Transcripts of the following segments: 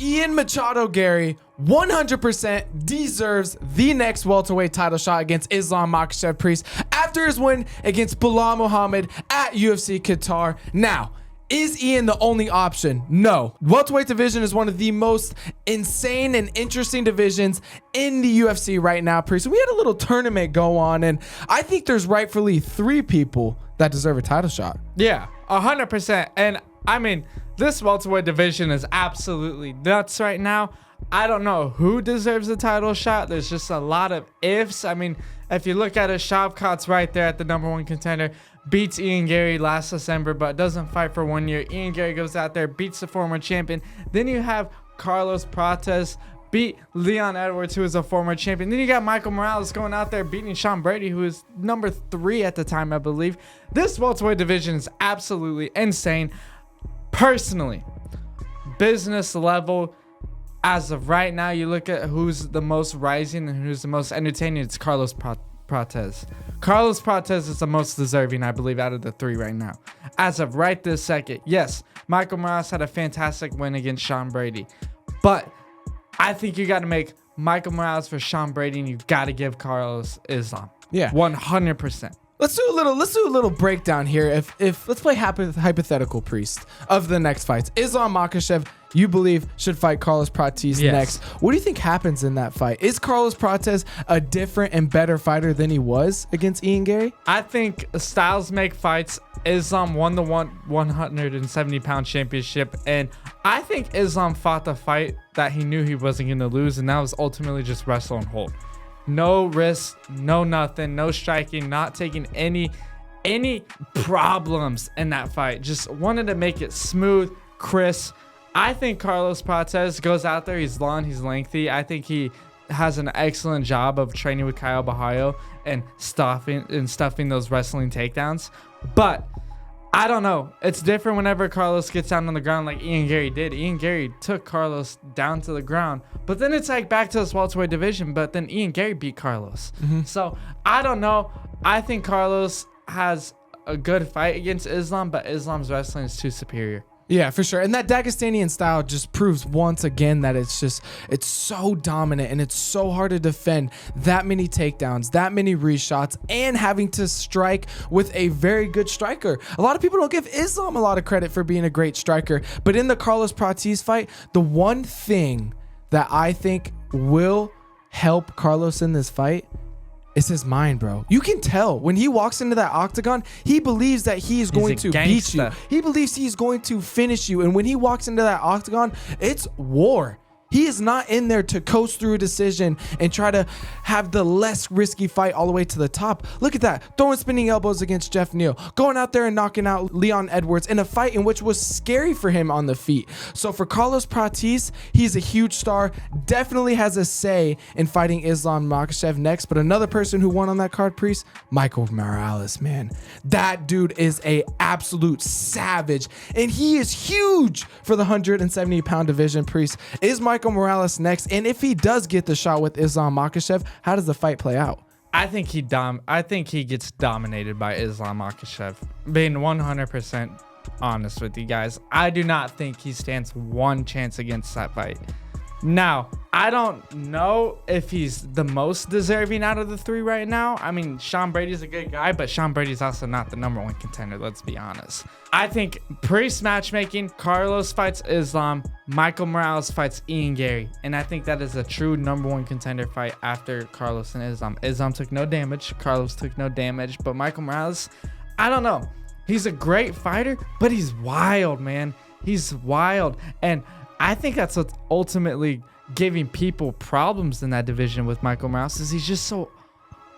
Ian Machado Garry 100% deserves the next welterweight title shot against Islam Makhachev Priest after his win against Belal Muhammad at UFC Qatar. Now, is Ian the only option? No. Welterweight division is one of the most insane and interesting divisions in the UFC right now, Priest. We had a little tournament go on, and I think there's rightfully 3 people that deserve a title shot. Yeah, 100%. And I mean, this welterweight division is absolutely nuts right now. I don't know who deserves a title shot. There's just a lot of ifs. I mean, if you look at it, Shavkat's right there at the #1 contender. Beats Ian Garry last December, but doesn't fight for 1 year. Ian Garry goes out there, beats the former champion. Then you have Carlos Prates beat Leon Edwards, who is a former champion. Then you got Michael Morales going out there beating Sean Brady, who is #3 at the time, I believe. This welterweight division is absolutely insane. Personally, business level, as of right now, you look at who's the most rising and who's the most entertaining. It's Carlos Prates. Carlos Prates is the most deserving, I believe, out of the 3 right now. As of right this second, yes, Michael Morales had a fantastic win against Sean Brady, but I think you got to make Michael Morales for Sean Brady, and you got to give Carlos Islam. Yeah, 100%. Let's do a little breakdown here. If let's play hypothetical, Priest, of the next fights. Islam Makhachev, you believe, should fight Carlos Prates next. What do you think happens in that fight? Is Carlos Prates a different and better fighter than he was against Ian Garry? I think styles make fights. Islam won the 170-pound championship, and I think Islam fought the fight that he knew he wasn't going to lose, and that was ultimately just wrestle and hold. No risk, no nothing, no striking, not taking any problems in that fight. Just wanted to make it smooth, crisp. I think Carlos Prates goes out there. He's long, he's lengthy. I think he has an excellent job of training with Kyle Bahayo and stuffing those wrestling takedowns. But I don't know. It's different whenever Carlos gets down on the ground like Ian Garry did. Ian Garry took Carlos down to the ground. But then it's like back to this welterweight division. But then Ian Garry beat Carlos. So I don't know. I think Carlos has a good fight against Islam, but Islam's wrestling is too superior. Yeah, for sure. And that Dagestanian style just proves once again that it's so dominant and it's so hard to defend that many takedowns, that many reshots, and having to strike with a very good striker. A lot of people don't give Islam a lot of credit for being a great striker, but in the Carlos Prates fight, the one thing that I think will help Carlos in this fight, it's his mind, bro. You can tell when he walks into that octagon, he believes that he's going to beat you. He believes he's going to finish you. And when he walks into that octagon, it's war. He is not in there to coast through a decision and try to have the less risky fight all the way to the top. Look at that. Throwing spinning elbows against Jeff Neal. Going out there and knocking out Leon Edwards in a fight in which was scary for him on the feet. So for Carlos Prates, he's a huge star. Definitely has a say in fighting Islam Makhachev next. But another person who won on that card, Priest, Michael Morales, man. That dude is a absolute savage. And he is huge for the 170-pound division, Priest. Is Michael Morales next, and if he does get the shot with Islam Makhachev, how does the fight play out? I think he gets dominated by Islam Makhachev. Being 100% honest with you guys, I do not think he stands one chance against that fight. Now, I don't know if he's the most deserving out of the 3 right now. I mean, Sean Brady's a good guy, but Sean Brady's also not the #1 contender, let's be honest. I think pre-matchmaking, Carlos fights Islam, Michael Morales fights Ian Garry, and I think that is a true #1 contender fight after Carlos and Islam. Islam took no damage, Carlos took no damage, but Michael Morales, I don't know. He's a great fighter, but he's wild, man. He's wild, and I think that's what's ultimately giving people problems in that division with Michael Morales, is he's just so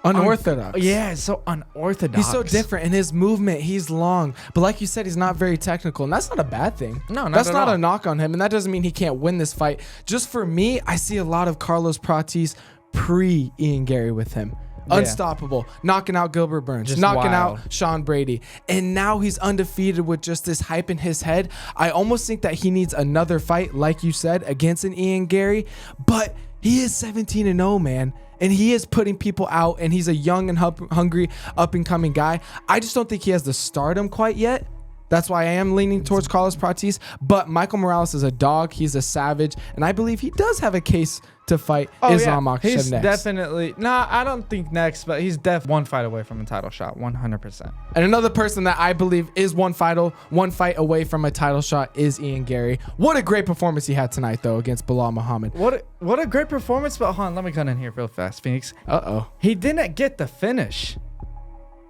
unorthodox. Yeah, so unorthodox. He's so different in his movement. He's long, but like you said, he's not very technical, and that's not a bad thing. No, that's not a knock on him, and that doesn't mean he can't win this fight. Just for me, I see a lot of Carlos Prates pre Ian Garry with him. Yeah. Unstoppable, knocking out Gilbert Burns, just knocking out Sean Brady, and now he's undefeated with just this hype in his head. I almost think that he needs another fight, like you said, against an Ian Garry, but he is 17-0, man, and he is putting people out, and he's a young and hungry up-and-coming guy. I just don't think he has the stardom quite yet That's why I am leaning towards Carlos Prates. But Michael Morales is a dog. He's a savage. And I believe he does have a case to fight Islam Makhachev he's next. Definitely. Nah, I don't think next, but he's definitely one fight away from a title shot, 100%. And another person that I believe is one fight away from a title shot is Ian Garry. What a great performance he had tonight, though, against Belal Muhammad. What a great performance. But hold on, let me cut in here real fast, Phoenix. Uh-oh. He didn't get the finish.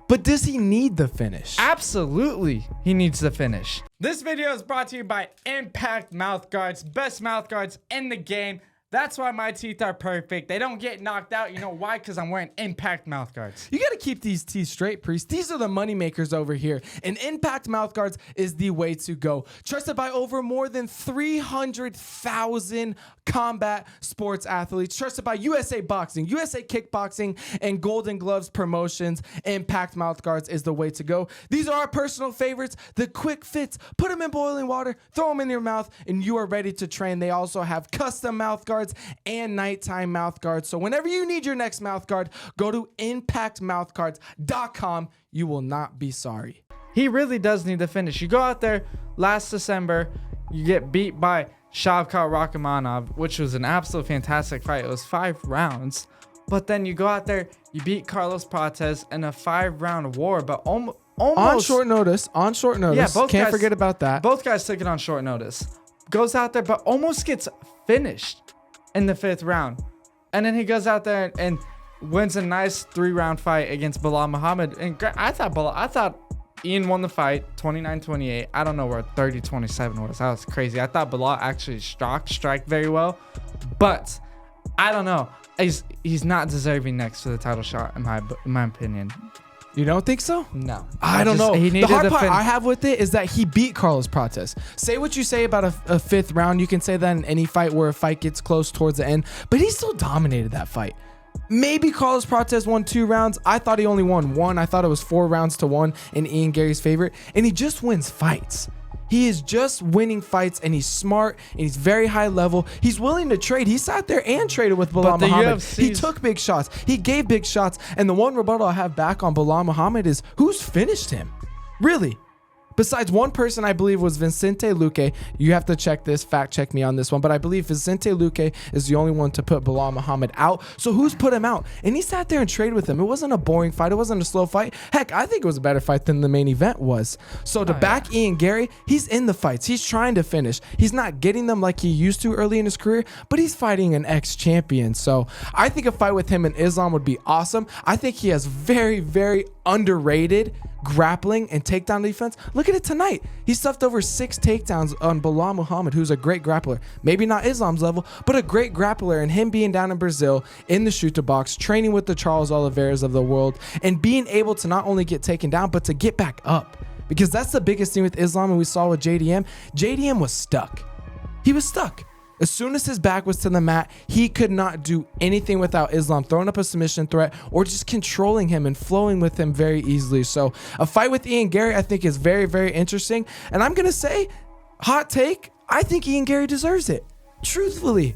But does he need the finish? Absolutely, he needs the finish. This video is brought to you by Impact Mouth Guards, best mouth guards in the game. That's why my teeth are perfect. They don't get knocked out. You know why? Because I'm wearing Impact Mouth Guards. You got to keep these teeth straight, Priest. These are the money makers over here. And Impact Mouth Guards is the way to go. Trusted by over more than 300,000 combat sports athletes. Trusted by USA Boxing, USA Kickboxing, and Golden Gloves promotions. Impact Mouth Guards is the way to go. These are our personal favorites. The quick fits. Put them in boiling water, throw them in your mouth, and you are ready to train. They also have custom mouth guards and nighttime mouth guards. So whenever you need your next mouth guard, go to impactmouthguards.com. You will not be sorry. He really does need the finish. You go out there last December, you get beat by Shavkat Rakhmonov, which was an absolute fantastic fight. It was 5 rounds. But then you go out there, you beat Carlos Prates in a 5-round war, but almost on short notice. Yeah, can't forget about that. Both guys took it on short notice. Goes out there, but almost gets finished in the 5th round. And then he goes out there and wins a nice 3-round fight against Belal Muhammad. And I thought Ian won the fight 29-28. I don't know where 30-27 was. That was crazy. I thought Belal actually strike very well. But I don't know. He's not deserving next to the title shot in my opinion. You don't think so? No. I don't know. The hard part I have with it is that he beat Carlos Prates. Say what you say about a 5th round. You can say that in any fight where a fight gets close towards the end. But he still dominated that fight. Maybe Carlos Prates won 2 rounds. I thought he only won 1. I thought it was 4 rounds to 1 in Ian Garry's favor. And he just wins fights. He is just winning fights, and he's smart, and he's very high level. He's willing to trade. He sat there and traded with Belal Muhammad. He took big shots. He gave big shots. And the one rebuttal I have back on Belal Muhammad is, who's finished him? Really? Besides one person, I believe, was Vicente Luque. You have to fact check me on this one. But I believe Vicente Luque is the only one to put Belal Muhammad out. So who's put him out? And he sat there and traded with him. It wasn't a boring fight. It wasn't a slow fight. Heck, I think it was a better fight than the main event was. So to back Ian Garry, he's in the fights. He's trying to finish. He's not getting them like he used to early in his career, but he's fighting an ex-champion. So I think a fight with him and Islam would be awesome. I think he has very, very underrated grappling and takedown defense. Look at it tonight. He stuffed over 6 takedowns on Belal Muhammad, who's a great grappler. Maybe not Islam's level, but a great grappler. And him being down in Brazil in the shoot to box, training with the Charles Oliveira's of the world, and being able to not only get taken down, but to get back up. Because that's the biggest thing with Islam, and we saw with JDM. JDM was stuck. He was stuck. As soon as his back was to the mat, he could not do anything without Islam throwing up a submission threat or just controlling him and flowing with him very easily. So a fight with Ian Garry, I think, is very, very interesting. And I'm going to say, hot take, I think Ian Garry deserves it. Truthfully.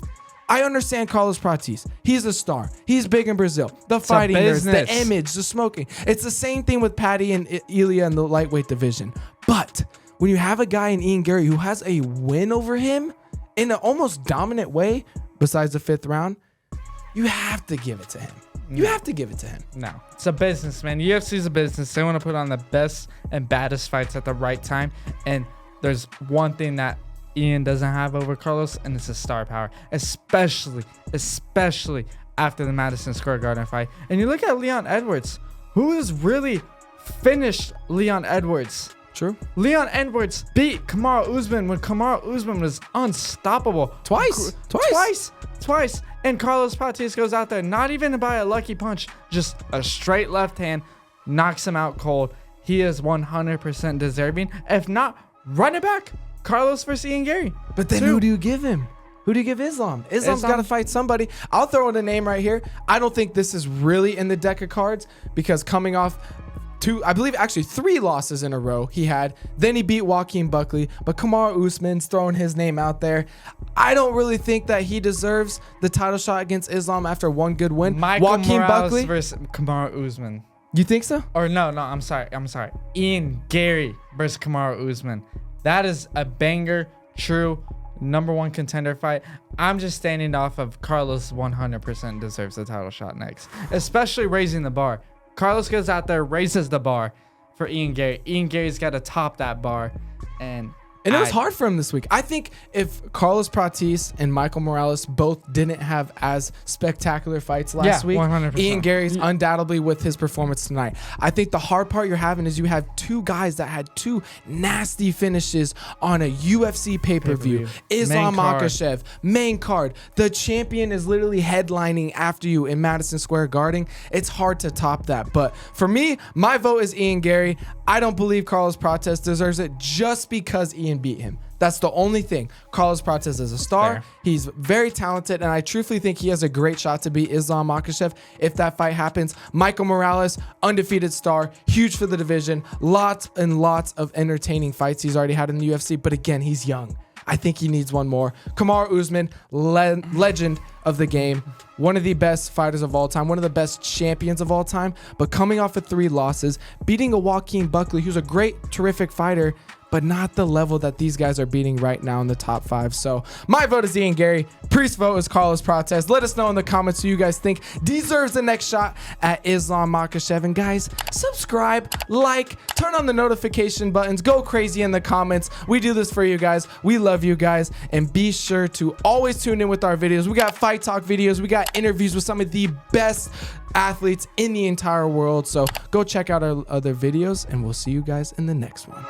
I understand Carlos Prates. He's a star. He's big in Brazil. The fighting nerds, the image, the smoking. It's the same thing with Patty and Ilya in the lightweight division. But when you have a guy in Ian Garry who has a win over him, in an almost dominant way, besides the 5th round, you have to give it to him. You have to give it to him. No, it's a business, man. UFC is a business. They want to put on the best and baddest fights at the right time. And there's one thing that Ian doesn't have over Carlos, and it's his star power, especially after the Madison Square Garden fight. And you look at Leon Edwards, who has really finished Leon Edwards. True. Leon Edwards beat Kamaru Usman when Kamaru Usman was unstoppable. Twice. And Carlos Prates goes out there, not even by a lucky punch, just a straight left hand, knocks him out cold. He is 100% deserving. If not, run it back. Carlos versus Ian Garry. But then who do you give him? Who do you give Islam? Islam's got to fight somebody. I'll throw in a name right here. I don't think this is really in the deck of cards because coming off 3 losses in a row he had. Then he beat Joaquin Buckley, but Kamaru Usman's throwing his name out there. I don't really think that he deserves the title shot against Islam after one good win. Joaquin Buckley versus Kamaru Usman. You think so? Or no, I'm sorry. Ian Garry versus Kamaru Usman. That is a banger, true #1 contender fight. I'm just standing off of Carlos 100% deserves the title shot next, especially raising the bar. Carlos goes out there, raises the bar for Ian Garry. Ian Garry's got to top that bar, and it was hard for him this week. I think if Carlos Prates and Michael Morales both didn't have as spectacular fights last week, 100%. Ian Garry's undoubtedly with his performance tonight. I think the hard part you're having is you have two guys that had two nasty finishes on a UFC pay-per-view. Islam Makhachev, main card. The champion is literally headlining after you in Madison Square Garden. It's hard to top that. But for me, my vote is Ian Garry. I don't believe Carlos Prates deserves it just because Ian beat him. That's the only thing. Carlos Prates is a star. Fair. He's very talented, and I truthfully think he has a great shot to beat Islam Makhachev if that fight happens. Michael Morales, undefeated star, huge for the division. Lots and lots of entertaining fights he's already had in the UFC, but again, he's young. I think he needs one more. Kamaru Usman, legend of the game, one of the best fighters of all time, one of the best champions of all time, but coming off of 3 losses, beating a Joaquin Buckley, who's a great, terrific fighter, but not the level that these guys are beating right now in the top 5. So my vote is Ian Garry. Priest's vote is Carlos Prates. Let us know in the comments who you guys think deserves the next shot at Islam Makhachev. And guys, subscribe, like, turn on the notification buttons, go crazy in the comments. We do this for you guys. We love you guys. And be sure to always tune in with our videos. We got fight talk videos. We got interviews with some of the best athletes in the entire world. So go check out our other videos, and we'll see you guys in the next one.